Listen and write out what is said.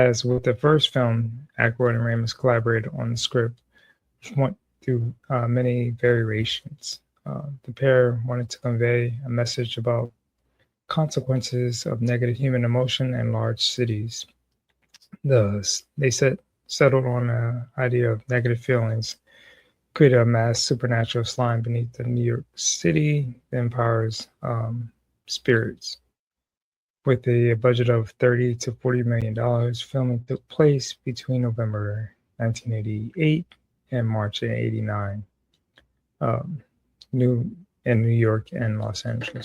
As with the first film, Aykroyd and Ramos collaborated on the script, which went through many variations. The pair wanted to convey a message about consequences of negative human emotion in large cities. They settled on the idea of negative feelings create a mass supernatural slime beneath the New York City that empowers spirits. With a budget of $30 to $40 million, filming took place between November 1988 and March 89, new in New York and Los Angeles.